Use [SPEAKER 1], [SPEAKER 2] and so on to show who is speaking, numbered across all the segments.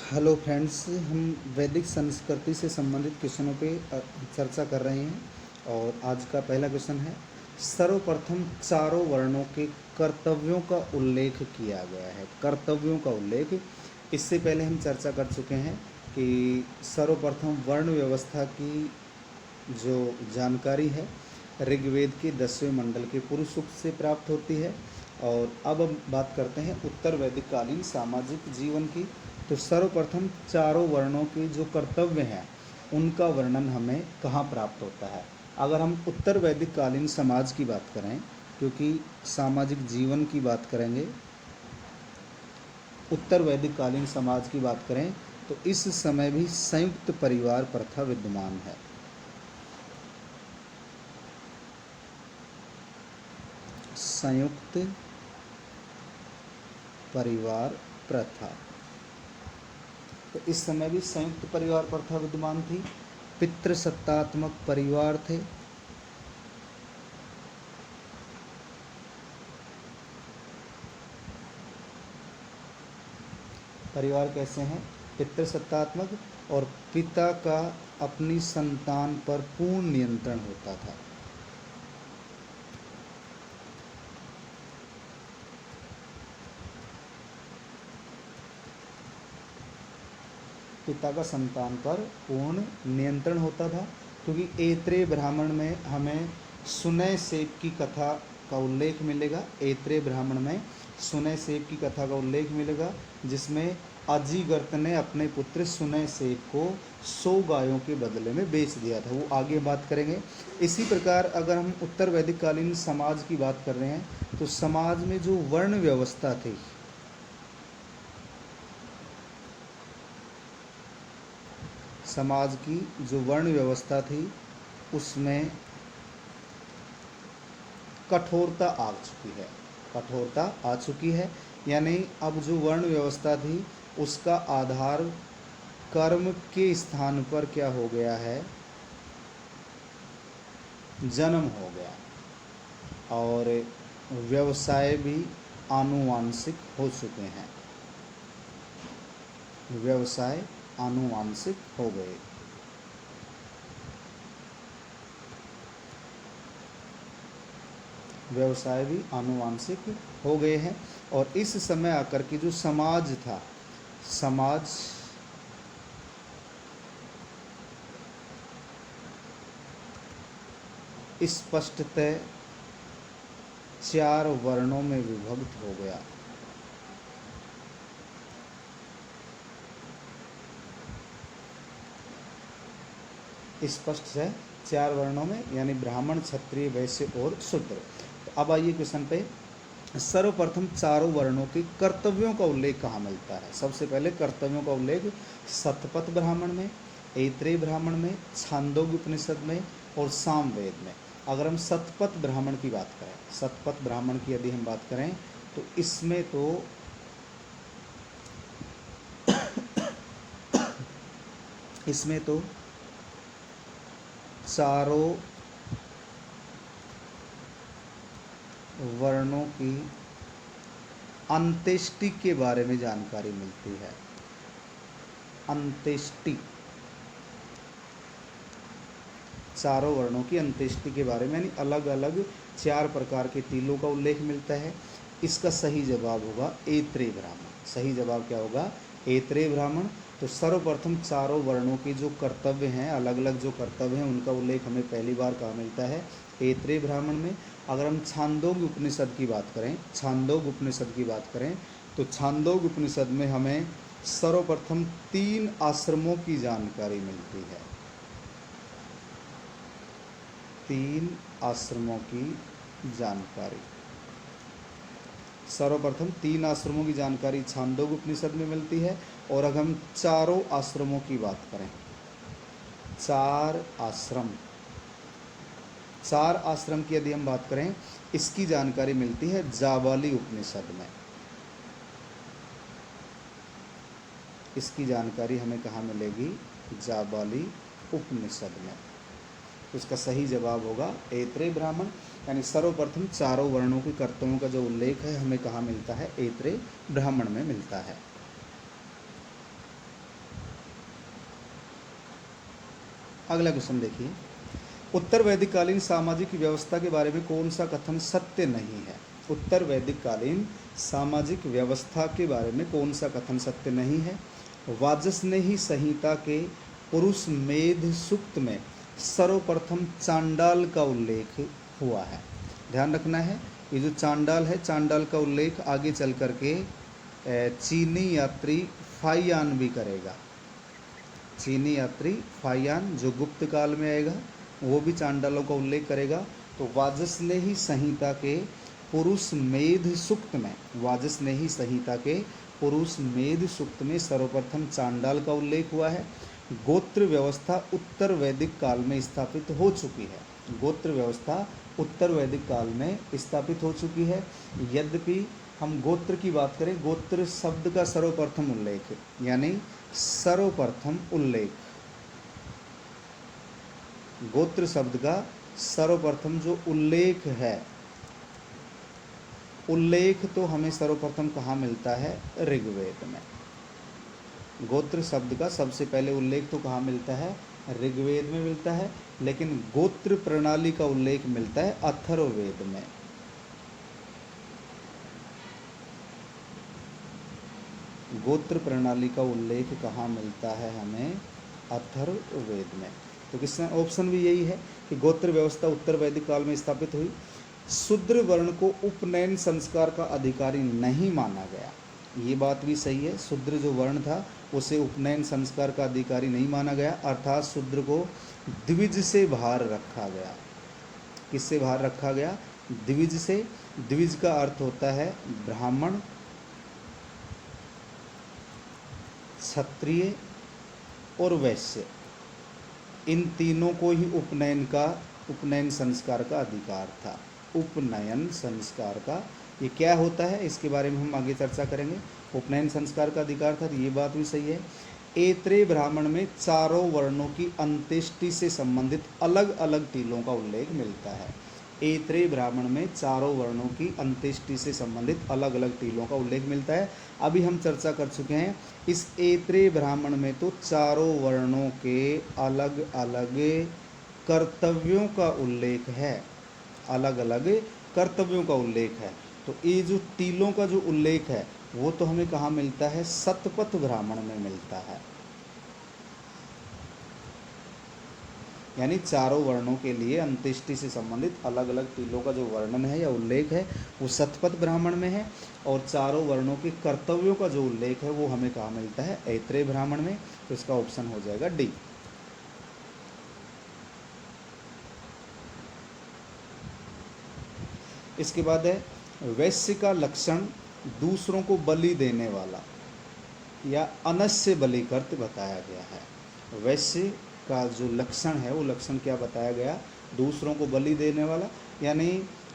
[SPEAKER 1] Hello friends, हम वैदिक संस्कृति से संबंधित क्वेश्चनों पे चर्चा कर रहे हैं। और आज का पहला क्वेश्चन है, सर्वप्रथम चारों वर्णों के कर्तव्यों का उल्लेख किया गया है। कर्तव्यों का उल्लेख, इससे पहले हम चर्चा कर चुके हैं कि सर्वप्रथम वर्ण व्यवस्था की जो जानकारी है ऋग्वेद के 10वें मंडल के पुरुष सूक्त से प्राप्त होती है। और अब हम बात करते हैं उत्तर वैदिक कालीन सामाजिक जीवन की। तो सर्वप्रथम चारों वर्णों के जो कर्तव्य हैं उनका वर्णन हमें कहाँ प्राप्त होता है। अगर हम उत्तर वैदिक कालीन समाज की बात करें, क्योंकि सामाजिक जीवन की बात करेंगे, उत्तर वैदिक कालीन समाज की बात करें तो इस समय भी संयुक्त परिवार प्रथा विद्यमान है। संयुक्त परिवार प्रथा, तो इस समय भी संयुक्त परिवार प्रथा विद्यमान थी। पितृसत्तात्मक परिवार थे। परिवार कैसे हैं? पितृसत्तात्मक, और पिता का अपनी संतान पर पूर्ण नियंत्रण होता था। पिता का संतान पर पूर्ण नियंत्रण होता था, क्योंकि ऐत्रेय ब्राह्मण में हमें सुनय सेब की कथा का उल्लेख मिलेगा। ऐत्रेय ब्राह्मण में सुनय सेब की कथा का उल्लेख मिलेगा, जिसमें अजिगर्त ने अपने पुत्र सुनय सेब को 100 गायों के बदले में बेच दिया था। वो आगे बात करेंगे। इसी प्रकार अगर हम उत्तर वैदिक कालीन समाज की बात कर रहे हैं तो समाज में जो वर्ण व्यवस्था थी, समाज की जो वर्ण व्यवस्था थी उसमें कठोरता आ चुकी है। कठोरता आ चुकी है, यानी अब जो वर्ण व्यवस्था थी उसका आधार कर्म के स्थान पर क्या हो गया है? जन्म हो गया। और व्यवसाय भी आनुवांशिक हो चुके हैं। व्यवसाय आनुवांशिक हो गए। व्यवसाय भी आनुवांशिक हो गए हैं। और इस समय आकर के जो समाज था, समाज स्पष्टतः 4 वर्णों में विभक्त हो गया। स्पष्ट है 4 वर्णों में, यानी ब्राह्मण, क्षत्रिय, वैश्य और शूद्र। तो अब आइए क्वेश्चन पे। सर्वप्रथम चारों वर्णों के कर्तव्यों का उल्लेख कहाँ मिलता है? सबसे पहले कर्तव्यों का उल्लेख शतपथ ब्राह्मण में, ऐत्रेय ब्राह्मण में, छांदोग्य उपनिषद में और सामवेद में। अगर हम शतपथ ब्राह्मण की बात करें, शतपथ ब्राह्मण की यदि हम बात करें तो इसमें तो चारों वर्णों की अंत्येष्टि के बारे में जानकारी मिलती है। अंत्येष्टि, चारों वर्णों की अंत्येष्टि के बारे में, यानी अलग अलग 4 प्रकार के तिलों का उल्लेख मिलता है। इसका सही जवाब होगा ऐत्रेय ब्राह्मण। सही जवाब क्या होगा? ऐत्रेय ब्राह्मण। तो सर्वप्रथम चारों वर्णों के जो कर्तव्य हैं, अलग अलग जो कर्तव्य हैं, उनका उल्लेख हमें पहली बार कहाँ मिलता है? ऐत्रेय ब्राह्मण में। अगर हम छांदोग्य उपनिषद की बात करें, छांदोग्य उपनिषद की बात करें तो छांदोग्य उपनिषद में हमें सर्वप्रथम 3 आश्रमों की जानकारी मिलती है। 3 आश्रमों की जानकारी, सर्वप्रथम 3 आश्रमों की जानकारी छांदोग्य उपनिषद में मिलती है। और अगर हम चारों आश्रमों की बात करें, 4 आश्रम, 4 आश्रम की यदि हम बात करें, इसकी जानकारी मिलती है जाबाली उपनिषद में। इसकी जानकारी हमें कहाँ मिलेगी? जाबाली उपनिषद में। तो इसका सही जवाब होगा ऐत्रेय ब्राह्मण। यानी सर्वप्रथम चारों वर्णों के कर्तव्यों का जो उल्लेख है हमें कहाँ मिलता है? ऐत्रेय ब्राह्मण में मिलता है। अगला क्वेश्चन देखिए, उत्तर वैदिक कालीन सामाजिक व्यवस्था के बारे में कौन सा कथन सत्य नहीं है? उत्तर वैदिक कालीन सामाजिक व्यवस्था के बारे में कौन सा कथन सत्य नहीं है? वाजस्नेही संहिता के पुरुष मेध सूक्त में सर्वप्रथम चांडाल का उल्लेख हुआ है। ध्यान रखना है, ये जो चांडाल है, चांडाल का उल्लेख आगे चल करके चीनी यात्री फाइयान भी करेगा। चीनी यात्री फाइयान जो गुप्त काल में आएगा वो भी चांडालों का उल्लेख करेगा। तो वाजस्नेही संहिता के पुरुष मेध सूक्त में, वाजस्नेही संहिता के पुरुष मेध सूक्त में सर्वप्रथम चांडाल का उल्लेख हुआ है। गोत्र व्यवस्था उत्तर वैदिक काल में स्थापित हो चुकी है। गोत्र व्यवस्था उत्तर वैदिक काल में स्थापित हो चुकी है। यद्यपि हम गोत्र की बात करें, गोत्र शब्द का सर्वप्रथम उल्लेख, यानी सर्वप्रथम उल्लेख, गोत्र शब्द का सर्वप्रथम जो उल्लेख है, उल्लेख तो हमें सर्वप्रथम कहाँ मिलता है? ऋग्वेद में। गोत्र शब्द का सबसे पहले उल्लेख तो कहाँ मिलता है? ऋग्वेद में मिलता है। लेकिन गोत्र प्रणाली का उल्लेख मिलता है अथर्ववेद में। गोत्र प्रणाली का उल्लेख कहाँ मिलता है हमें? अथर्ववेद में। तो किस ऑप्शन भी यही है कि गोत्र व्यवस्था उत्तर वैदिक काल में स्थापित हुई। शूद्र वर्ण को उपनयन संस्कार का अधिकारी नहीं माना गया, ये बात भी सही है। शूद्र जो वर्ण था उसे उपनयन संस्कार का अधिकारी नहीं माना गया, अर्थात शूद्र को द्विज से बाहर रखा गया। किससे बाहर रखा गया? द्विज से। द्विज का अर्थ होता है ब्राह्मण, क्षत्रिय और वैश्य। इन तीनों को ही उपनयन संस्कार का अधिकार था। उपनयन संस्कार का ये क्या होता है इसके बारे में हम आगे चर्चा करेंगे। उपनयन संस्कार का अधिकार था, तो ये बात भी सही है। ऐत्रेय ब्राह्मण में चारों वर्णों की अंत्येष्टि से संबंधित अलग अलग टीलों का उल्लेख मिलता है। ऐत्रेय ब्राह्मण में चारों वर्णों की अंत्येष्टि से संबंधित अलग अलग टीलों का उल्लेख मिलता है। अभी हम चर्चा कर चुके हैं, इस ऐत्रेय ब्राह्मण में तो चारों वर्णों के अलग अलग कर्तव्यों का उल्लेख है, अलग अलग कर्तव्यों का उल्लेख है। तो ये जो टीलों का जो उल्लेख है वो तो हमें कहाँ मिलता है? शतपथ ब्राह्मण में मिलता है। यानी चारों वर्णों के लिए अंत्येष्टि से संबंधित अलग अलग टीलों का जो वर्णन है या उल्लेख है वो शतपथ ब्राह्मण में है। और चारों वर्णों के कर्तव्यों का जो उल्लेख है वो हमें कहाँ मिलता है? ऐत्रेय ब्राह्मण में। तो इसका ऑप्शन हो जाएगा डी। इसके बाद है वैश्य का लक्षण दूसरों को बलि देने वाला या अनस्य बलिकर्त बताया गया है। वैश्य का जो लक्षण है वो लक्षण क्या बताया गया? दूसरों को बलि देने वाला। यानी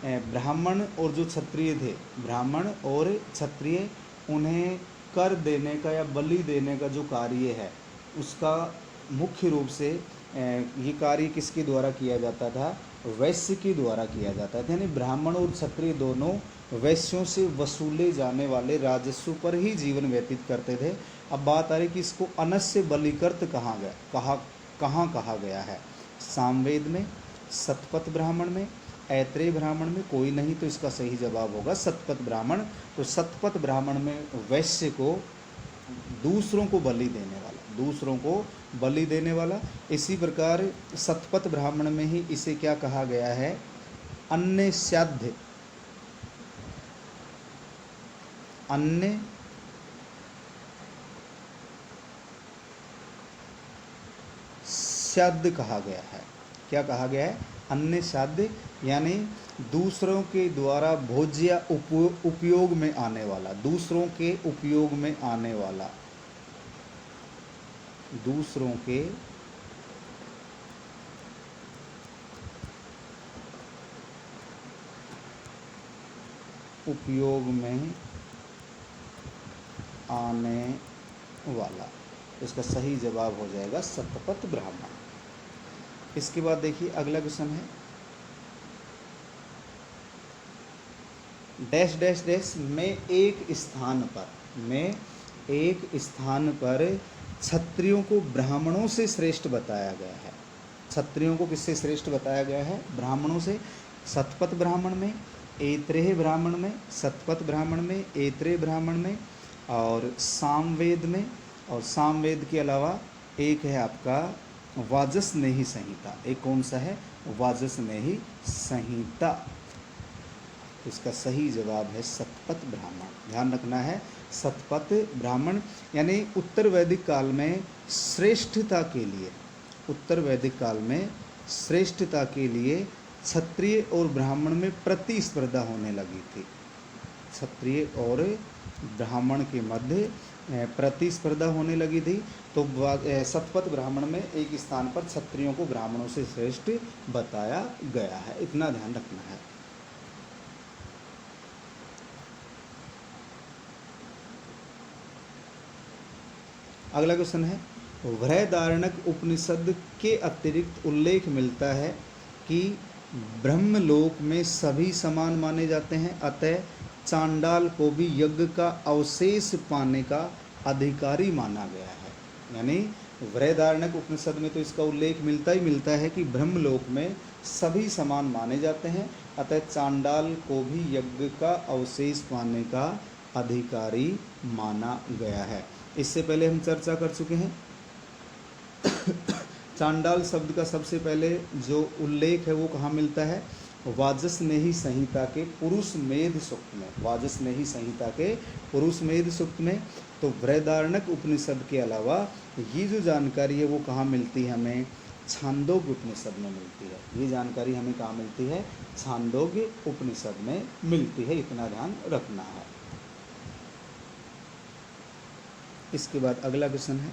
[SPEAKER 1] ब्राह्मण और जो क्षत्रिय थे, ब्राह्मण और क्षत्रिय, उन्हें कर देने का या बलि देने का जो कार्य है उसका मुख्य रूप से ये कार्य किसके द्वारा किया जाता था? वैश्य के द्वारा किया जाता था। यानी ब्राह्मण और क्षत्रिय दोनों वैश्यों से वसूले जाने वाले राजस्व पर ही जीवन व्यतीत करते थे। अब बात आ रही कि इसको अनस्य बलिकर्त कहाँ कहा गया है? सामवेद में, शतपथ ब्राह्मण में, ऐत्रेय ब्राह्मण में कोई नहीं, तो इसका सही जवाब होगा शतपथ ब्राह्मण। तो शतपथ ब्राह्मण में वैश्य को दूसरों को बलि देने वाला, दूसरों को बलि देने वाला। इसी प्रकार शतपथ ब्राह्मण में ही इसे क्या कहा गया है? अन्य श्राद्ध, अन्य श्राद्ध कहा गया है। क्या कहा गया है? अन्य श्राद्ध, यानी दूसरों के द्वारा भोज्य उपयोग में आने वाला, दूसरों के उपयोग में आने वाला, दूसरों के उपयोग में आने वाला। इसका सही जवाब हो जाएगा शतपथ ब्राह्मण। इसके बाद देखिए अगला क्वेश्चन है, डैश डैश डैश में एक स्थान पर क्षत्रियों को ब्राह्मणों से श्रेष्ठ बताया गया है। क्षत्रियों को किससे श्रेष्ठ बताया गया है? ब्राह्मणों से। शतपथ ब्राह्मण में, ऐत्रेय ब्राह्मण में, शतपथ ब्राह्मण में, ऐत्रेय ब्राह्मण में और सामवेद में। और सामवेद के अलावा एक है आपका वाजसनेयी संहिता। एक कौन सा है? वाजसनेयी संहिता। इसका सही जवाब है शतपथ ब्राह्मण। ध्यान रखना है, शतपथ ब्राह्मण यानी उत्तर वैदिक काल में श्रेष्ठता के लिए, उत्तर वैदिक काल में श्रेष्ठता के लिए क्षत्रिय और ब्राह्मण में प्रतिस्पर्धा होने लगी थी। क्षत्रिय और ब्राह्मण के मध्य प्रतिस्पर्धा होने लगी थी। तो शतपथ ब्राह्मण में एक स्थान पर क्षत्रियों को ब्राह्मणों से श्रेष्ठ बताया गया है। इतना ध्यान रखना है। अगला क्वेश्चन है, बृहदारण्यक उपनिषद के अतिरिक्त उल्लेख मिलता है कि ब्रह्मलोक में सभी समान माने जाते हैं, अतः चांडाल को भी यज्ञ का अवशेष पाने का अधिकारी माना गया है। यानी बृहदारण्यक उपनिषद में तो इसका उल्लेख मिलता ही मिलता है कि ब्रह्मलोक में सभी समान माने जाते हैं, अतः चांडाल को भी यज्ञ का अवशेष पाने का अधिकारी माना गया है। इससे पहले हम चर्चा कर चुके हैं। चांडाल शब्द का सबसे पहले जो उल्लेख है वो कहाँ मिलता है? वाजसनेयी संहिता के पुरुष मेध सूक्त में। वाजसनेयी संहिता के पुरुष मेध सूक्त में। तो बृहदारण्यक उपनिषद के अलावा ये जो जानकारी है वो कहाँ मिलती है हमें? छांदोग्य उपनिषद में मिलती है। ये जानकारी हमें कहाँ मिलती है? छांदोग्य उपनिषद में मिलती है। इतना ध्यान रखना है। इसके बाद अगला क्वेश्चन है,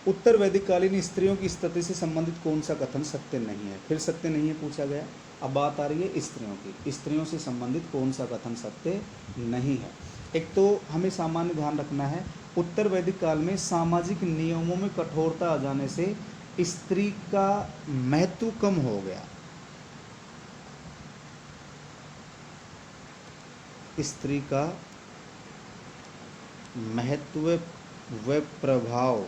[SPEAKER 1] उत्तर वैदिक कालीन स्त्रियों की स्थिति से संबंधित कौन सा कथन सत्य नहीं है? फिर सत्य नहीं है पूछा गया। अब बात आ रही है स्त्रियों की। स्त्रियों से संबंधित कौन सा कथन सत्य नहीं है? एक तो हमें सामान्य ध्यान रखना है, उत्तर वैदिक काल में सामाजिक नियमों में कठोरता आ जाने से स्त्री का महत्व कम हो गया। स्त्री का महत्व व प्रभाव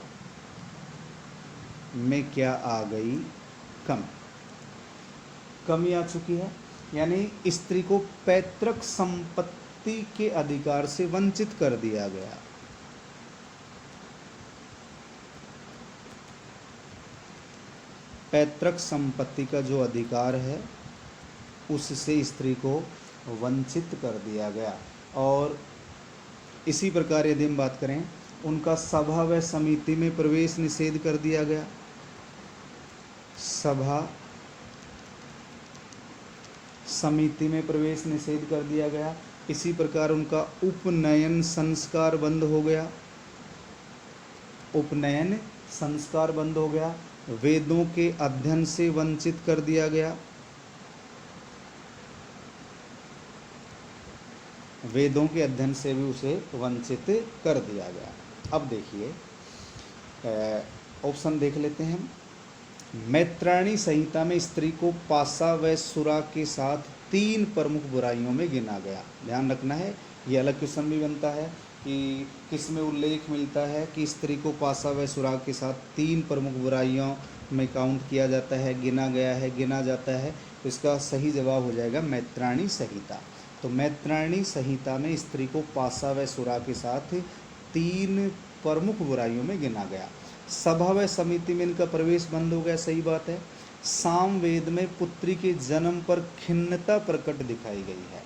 [SPEAKER 1] में क्या आ गई? कमी आ चुकी है। यानी स्त्री को पैतृक संपत्ति के अधिकार से वंचित कर दिया गया। पैतृक संपत्ति का जो अधिकार है उससे स्त्री को वंचित कर दिया गया। और इसी प्रकार यदि हम बात करें, उनका सभा व समिति में प्रवेश निषेध कर दिया गया। सभा समिति में प्रवेश निषेध कर दिया गया। इसी प्रकार उनका उपनयन संस्कार बंद हो गया। उपनयन संस्कार बंद हो गया। वेदों के अध्ययन से वंचित कर दिया गया। वेदों के अध्ययन से भी उसे वंचित कर दिया गया। अब देखिए ऑप्शन देख लेते हैं हम। मैत्रायणी संहिता में स्त्री को पासा व सुरा के साथ 3 प्रमुख बुराइयों में गिना गया। ध्यान रखना है, ये अलग क्वेश्चन भी बनता है कि किस में उल्लेख मिलता है कि स्त्री को पासा व सुराग के साथ 3 प्रमुख बुराइयों में काउंट किया जाता है, गिना गया है, गिना जाता है। तो इसका सही जवाब हो जाएगा मैत्रायणी संहिता। तो मैत्रायणी संहिता में स्त्री को पासा व सुराग के साथ 3 प्रमुख बुराइयों में गिना गया। सभा व समिति में इनका प्रवेश बंद हो गया, सही बात है। सामवेद में पुत्री के जन्म पर खिन्नता प्रकट दिखाई गई है।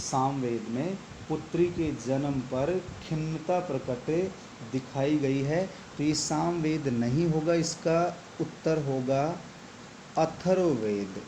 [SPEAKER 1] सामवेद में पुत्री के जन्म पर खिन्नता प्रकट दिखाई गई है। तो ये सामवेद नहीं होगा, इसका उत्तर होगा अथर्ववेद।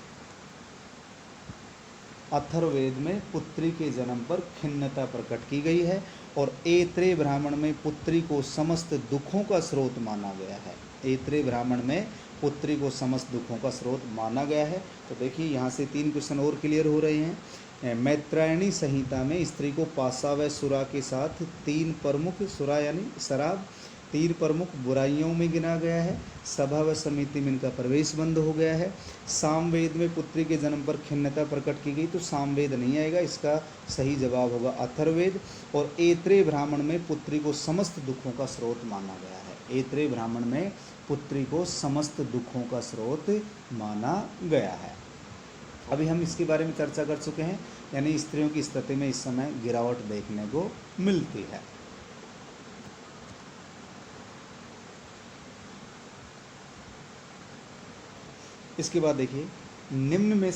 [SPEAKER 1] अथर्ववेद में पुत्री के जन्म पर खिन्नता प्रकट की गई है। और ऐत्रेय ब्राह्मण में पुत्री को समस्त दुखों का स्रोत माना गया है। ऐत्रेय ब्राह्मण में पुत्री को समस्त दुखों का स्रोत माना गया है। तो देखिए यहाँ से 3 क्वेश्चन और क्लियर हो रहे हैं। मैत्रायणी संहिता में स्त्री को पासा व सुरा के साथ 3 प्रमुख, सुरा यानी शराब, 3 प्रमुख बुराइयों में गिना गया है। सभा व समिति में इनका प्रवेश बंद हो गया है। सामवेद में पुत्री के जन्म पर खिन्नता प्रकट की गई, तो सामवेद नहीं आएगा, इसका सही जवाब होगा अथर्ववेद। और ऐत्रेय ब्राह्मण में पुत्री को समस्त दुखों का स्रोत माना गया है। ऐत्रेय ब्राह्मण में पुत्री को समस्त दुखों का स्रोत माना गया है। अभी हम इसके बारे में चर्चा कर चुके हैं, यानी स्त्रियों की स्थिति में इस समय गिरावट देखने को मिलती है। इसके बाद देखिए, निम्न में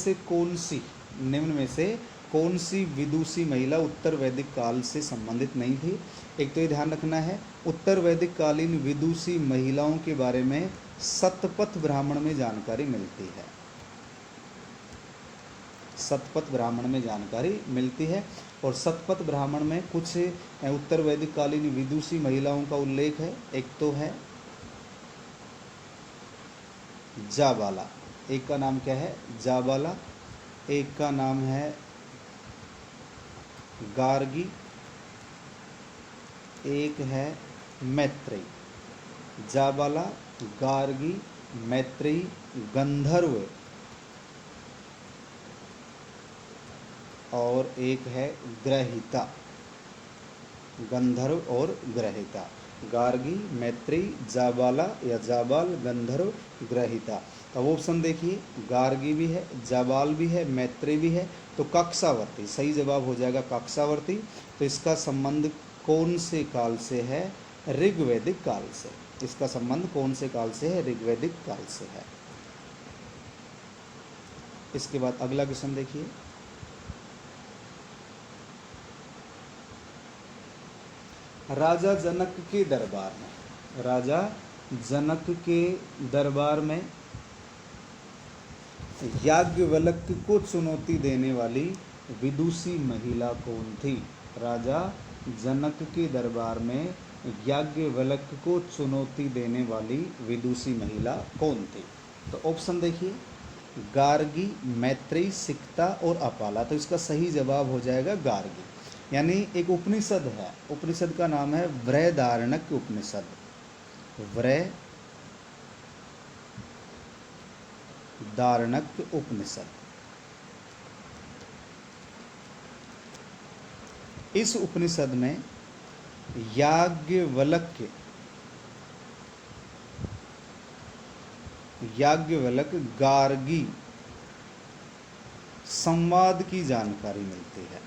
[SPEAKER 1] से कौन सी विदुषी महिला उत्तर वैदिक काल से संबंधित नहीं थी। एक तो ये ध्यान रखना है, उत्तर वैदिक कालीन विदुषी महिलाओं के बारे में शतपथ ब्राह्मण में जानकारी मिलती है। शतपथ ब्राह्मण में जानकारी मिलती है, और शतपथ ब्राह्मण में कुछ उत्तर वैदिक कालीन विदुषी महिलाओं का उल्लेख है। एक तो है जाबाला, एक का नाम क्या है, जाबाला, एक का नाम है गार्गी, एक है मैत्रेयी। जाबाला, गार्गी, मैत्रेयी, गंधर्व और एक है ग्रहिता। गंधर्व और ग्रहिता, गार्गी, मैत्रेयी, जाबाला या जाबाल, गंधर्व, ग्रहिता। अब ऑप्शन देखिए, गार्गी भी है, जाबाल भी है, मैत्रेयी भी है, तो कक्षावर्ती सही जवाब हो जाएगा, कक्षावर्ती। तो इसका संबंध कौन से काल से है, ऋग्वैदिक काल से। इसका संबंध कौन से काल से है, ऋग्वैदिक काल से है। इसके बाद अगला क्वेश्चन देखिए, राजा जनक के दरबार में, राजा जनक के दरबार में याज्ञवल्क्य को चुनौती देने वाली विदुषी महिला कौन थी। राजा जनक के दरबार में याज्ञवल्क्य को चुनौती देने वाली विदुषी महिला कौन थी। तो ऑप्शन देखिए, गार्गी, मैत्रेयी, सिक्ता और अपाला। तो इसका सही जवाब हो जाएगा गार्गी। यानी एक उपनिषद है, उपनिषद का नाम है बृहदारण्यक उपनिषद। बृहदारण्यक उपनिषद। इस उपनिषद में याज्ञवल्क्य गार्गी संवाद की जानकारी मिलती है।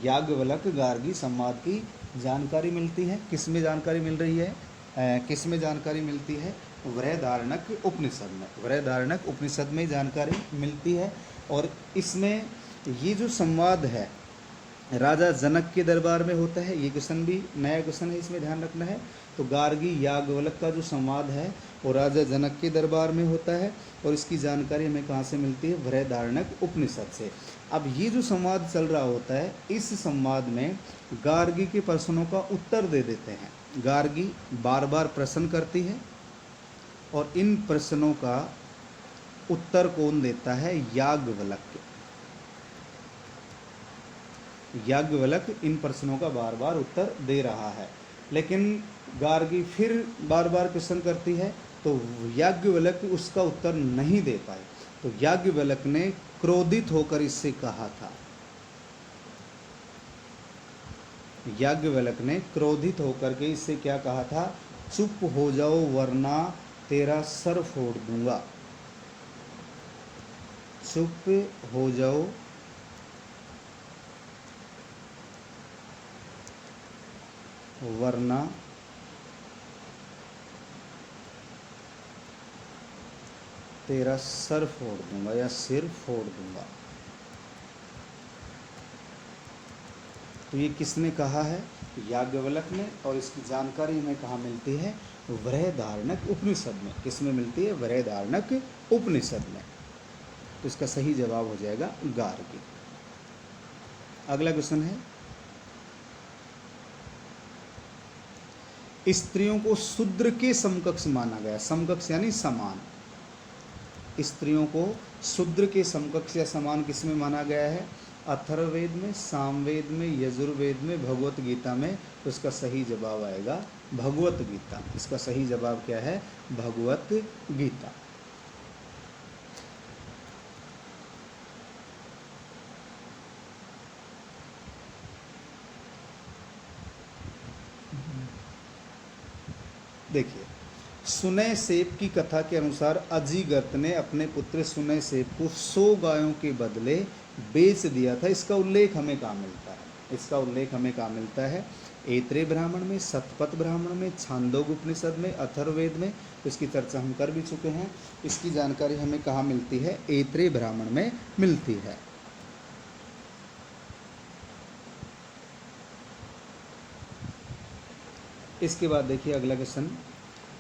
[SPEAKER 1] याज्ञवल्क्य गार्गी संवाद की जानकारी मिलती है। किस में जानकारी मिल रही है, किस में जानकारी मिलती है, बृहदारण्यक उपनिषद में। बृहदारण्यक उपनिषद में जानकारी मिलती है। और इसमें ये जो संवाद है राजा जनक के दरबार में होता है। ये क्वेश्चन भी नया क्वेश्चन है, इसमें ध्यान रखना है। तो गार्गी याज्ञवल्क्य का जो संवाद है वो राजा जनक के दरबार में होता है, और इसकी जानकारी हमें कहाँ से मिलती है, बृहदारण्यक उपनिषद से। अब ये जो संवाद चल रहा होता है, इस संवाद में गार्गी के प्रश्नों का उत्तर दे देते हैं। गार्गी बार बार प्रश्न करती है, और इन प्रश्नों का उत्तर कौन देता है, याज्ञवल्क्य। याज्ञवल्क्य इन प्रश्नों का बार बार उत्तर दे रहा है, लेकिन गार्गी फिर बार बार प्रश्न करती है, तो याज्ञवल्क्य उसका उत्तर नहीं दे पाए। तो याज्ञवल्क्य ने क्रोधित होकर इससे कहा था, याज्ञवल्क्य ने क्रोधित होकर के इससे क्या कहा था, चुप हो जाओ वरना तेरा सर फोड़ दूंगा। चुप हो जाओ वरना तेरा सर फोड़ दूंगा या सिर फोड़ दूंगा। तो ये किसने कहा है, याज्ञवल्क्य ने। और इसकी जानकारी हमें कहाँ मिलती है, बृहदारण्यक उपनिषद में। किस में मिलती है, बृहदारण्यक उपनिषद में। तो इसका सही जवाब हो जाएगा गार्गी। अगला क्वेश्चन है, स्त्रियों को शूद्र के समकक्ष माना गया। समकक्ष यानी समान। स्त्रियों को शूद्र के समकक्ष या समान किस में माना गया है, अथर्ववेद में, सामवेद में, यजुर्वेद में, भगवत गीता में। तो इसका सही जवाब आएगा भगवत गीता। इसका सही जवाब क्या है, भगवत गीता। देखिए, सुनय सेब की कथा के अनुसार अजीगर्त ने अपने पुत्र सुनय सेब को 100 गायों के बदले बेच दिया था। इसका उल्लेख हमें कहाँ मिलता है? इसका उल्लेख हमें कहाँ मिलता है? ऐत्रेय ब्राह्मण में, शतपथ ब्राह्मण में, छांदोग्य उपनिषद में, अथर्ववेद में। तो इसकी चर्चा हम कर भी चुके हैं। इसकी जानकारी हमें कहाँ मिलती है? ऐत्रेय ब्राह्मण में मिलती है। इसके बाद देखिए अगला क्वेश्चन,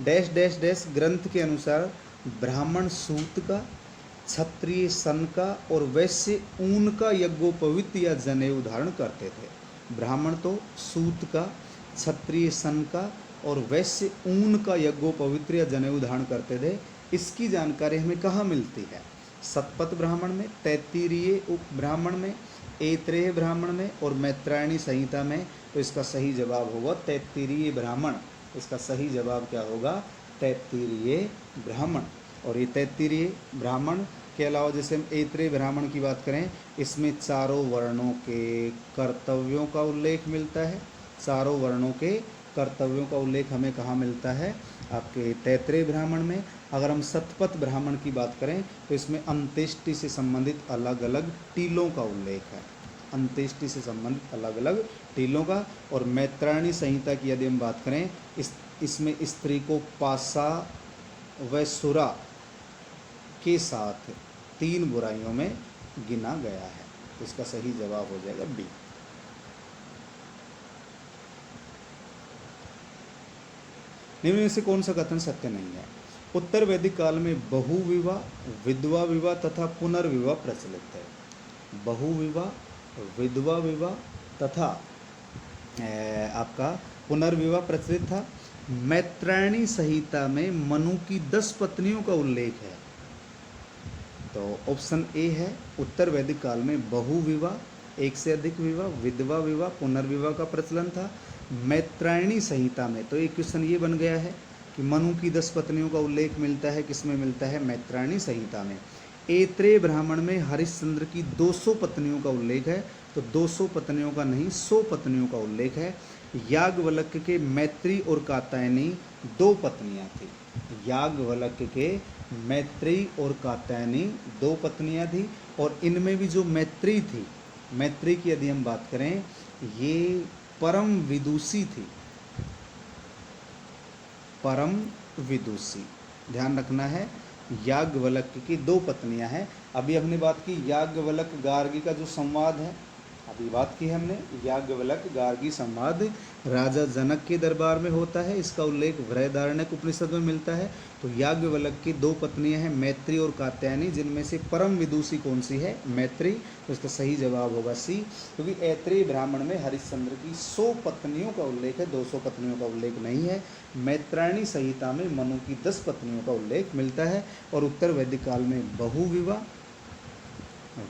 [SPEAKER 1] डैश डैश डैश ग्रंथ के अनुसार ब्राह्मण सूत का, क्षत्रिय सन का और वैश्य ऊन का यज्ञोपवीत या जनेऊ धारण करते थे। ब्राह्मण तो सूत का, क्षत्रिय सन का और वैश्य ऊन का यज्ञोपवित्र या जनेऊ धारण करते थे। इसकी जानकारी हमें कहाँ मिलती है? शतपथ ब्राह्मण में, तैत्तिरीय ब्राह्मण में, ऐत्रेय ब्राह्मण में और मैत्रायणी संहिता में। तो इसका सही जवाब होगा तैत्तिरीय ब्राह्मण। इसका सही जवाब क्या होगा? तैत्तिरीय ब्राह्मण। और ये तैत्तिरीय ब्राह्मण के अलावा जैसे हम ऐत्रेय ब्राह्मण की बात करें, इसमें चारों वर्णों के कर्तव्यों का उल्लेख मिलता है। चारों वर्णों के कर्तव्यों का उल्लेख हमें कहाँ मिलता है? आपके तैत्रेय ब्राह्मण में। अगर हम शतपथ ब्राह्मण की बात करें तो इसमें अंत्येष्टि से संबंधित अलग अलग टीलों का उल्लेख है। अंत्येष्टि से संबंधित अलग अलग टीलों का। और मैत्रायणी संहिता की यदि हम बात करें, इसमें स्त्री को पासा व सुरा के साथ 3 बुराइयों में गिना गया है। तो इसका सही जवाब हो जाएगा बी। निम्न में से कौन सा कथन सत्य नहीं है? उत्तर वैदिक काल में बहुविवाह, विधवा विवाह तथा पुनर्विवाह प्रचलित है। बहुविवाह, विधवा विवाह तथा आपका पुनर्विवाह प्रचलित था। मैत्रायणी संहिता में मनु की 10 पत्नियों का उल्लेख है। तो ऑप्शन ए है, उत्तर वैदिक काल में बहुविवाह, एक से अधिक विवाह, विधवा विवाह, पुनर्विवाह का प्रचलन था मैत्रायणी संहिता में। तो एक क्वेश्चन ये बन गया है कि मनु की 10 पत्नियों का उल्लेख मिलता है, किसमें मिलता है? मैत्रायणी संहिता में। ऐत्रेय ब्राह्मण में हरिश्चंद्र की 200 पत्नियों का उल्लेख है। तो 200 पत्नियों का नहीं, 100 पत्नियों का उल्लेख है। याज्ञवल्क्य के मैत्री और कात्यायनी 2 पत्नियां थी। याज्ञवल्क्य के मैत्री और कात्यायनी 2 पत्नियां थी। और इनमें भी जो मैत्री थी, मैत्री की यदि हम बात करें, ये परम विदुषी थी। परम विदुषी, ध्यान रखना है। याज्ञवल्क्य की 2 पत्नियां हैं। अभी हमने बात की याज्ञवल्क्य गार्गी का जो संवाद है, अभी बात की हमने याज्ञवल्क्य गार्गी संवाद राजा जनक के दरबार में होता है। इसका उल्लेख बृहदारण्यक उपनिषद में मिलता है। तो याज्ञवल्क्य की 2 पत्नियां हैं, मैत्री और कात्यायनी, जिनमें से परम विदुषी कौन सी है? मैत्री। तो इसका सही जवाब होगा सी, क्योंकि ऐत्रेय ब्राह्मण में हरिश्चंद्र की 100 पत्नियों का उल्लेख है, 200 पत्नियों का उल्लेख नहीं है। मैत्रायणी संहिता में मनु की 10 पत्नियों का उल्लेख मिलता है। और उत्तर वैदिक काल में बहुविवाह,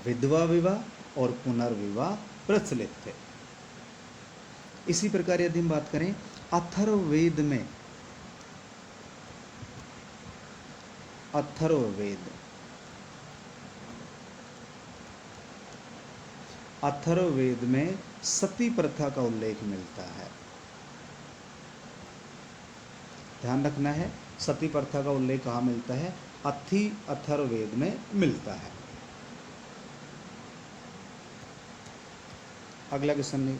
[SPEAKER 1] विधवा विवाह और पुनर्विवाह प्रचलित थे। इसी प्रकार यदि हम बात करें अथर्ववेद में, अथर्ववेद में सती प्रथा का उल्लेख मिलता है। ध्यान रखना है, सती प्रथा का उल्लेख कहाँ मिलता है? अथर्ववेद में मिलता है। अगला क्वेश्चन,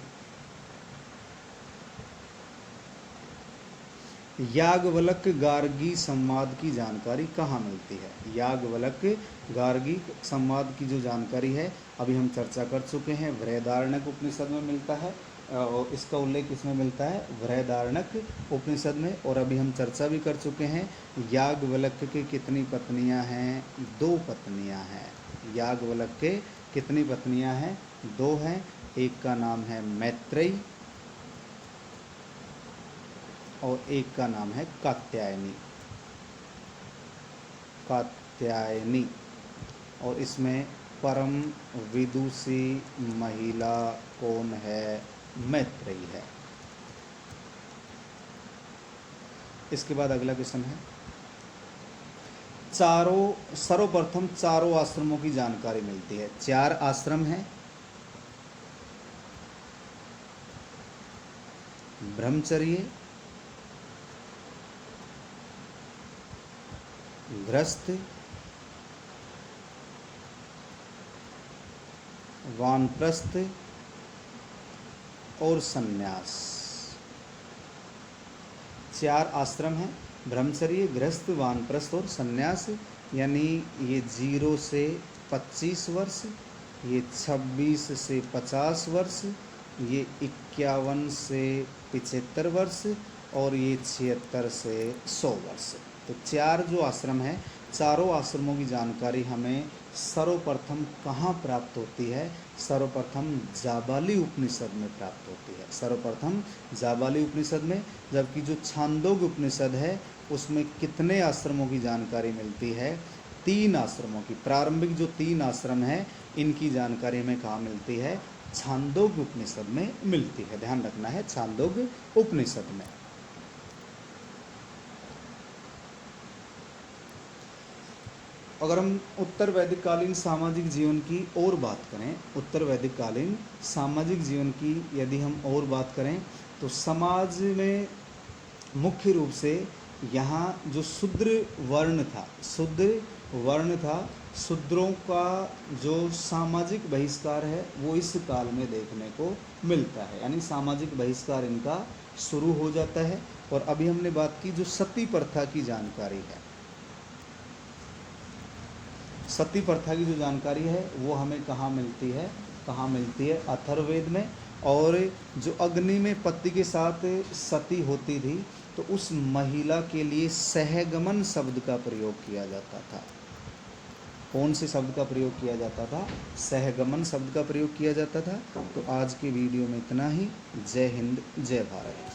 [SPEAKER 1] याज्ञवल्क्य गार्गी संवाद की जानकारी कहाँ मिलती है? याज्ञवल्क्य गार्गी संवाद की जो जानकारी है अभी हम चर्चा कर चुके हैं, बृहदारण्यक उपनिषद में मिलता है। और इसका उल्लेख किसमें मिलता है? बृहदारण्यक उपनिषद में। और अभी हम चर्चा भी कर चुके हैं, याज्ञवल्क्य की कितनी पत्नियां हैं? 2 पत्नियां हैं। याज्ञवल्क्य के कितनी पत्नियां हैं? 2 हैं। एक का नाम है मैत्रेयी और एक का नाम है कात्यायनी। कात्यायनी। और इसमें परम विदुषी महिला कौन है? मैत्रेयी है। इसके बाद अगला क्वेश्चन है, सर्वप्रथम चारों आश्रमों की जानकारी मिलती है। 4 आश्रम हैं, ब्रह्मचर्य, गृहस्थ, वानप्रस्थ और सन्यास। 4 आश्रम हैं, ब्रह्मचर्य, गृहस्थ, वानप्रस्थ और सन्यास। यानी ये 0 से 25 वर्ष, ये 26 से 50 वर्ष, ये 51 से 75 वर्ष और ये 76 से 100 वर्ष। तो 4 जो आश्रम हैं, चारों आश्रमों की जानकारी हमें सर्वप्रथम कहाँ प्राप्त होती है? सर्वप्रथम जाबाली उपनिषद में प्राप्त होती है। सर्वप्रथम जाबाली उपनिषद में, जबकि जो छांदोग्य उपनिषद है उसमें कितने आश्रमों की जानकारी मिलती है? 3 आश्रमों की। प्रारंभिक जो 3 आश्रम हैं इनकी जानकारी हमें कहाँ मिलती है? छांदोग्य उपनिषद में मिलती है। ध्यान रखना है, छांदोग्य उपनिषद में। अगर हम उत्तर वैदिक कालीन सामाजिक जीवन की और बात करें, उत्तर वैदिक कालीन सामाजिक जीवन की यदि हम और बात करें, तो समाज में मुख्य रूप से यहाँ जो शूद्र वर्ण था, शूद्रों का जो सामाजिक बहिष्कार है वो इस काल में देखने को मिलता है। यानी सामाजिक बहिष्कार इनका शुरू हो जाता है। और अभी हमने बात की जो सती प्रथा की जानकारी है, सती प्रथा की जो जानकारी है वो हमें कहाँ मिलती है? अथर्ववेद में। और जो अग्नि में पति के साथ सती होती थी तो उस महिला के लिए सहगमन शब्द का प्रयोग किया जाता था। कौन से शब्द का प्रयोग किया जाता था? सहगमन शब्द का प्रयोग किया जाता था। तो आज की वीडियो में इतना ही। जय हिंद, जय भारत।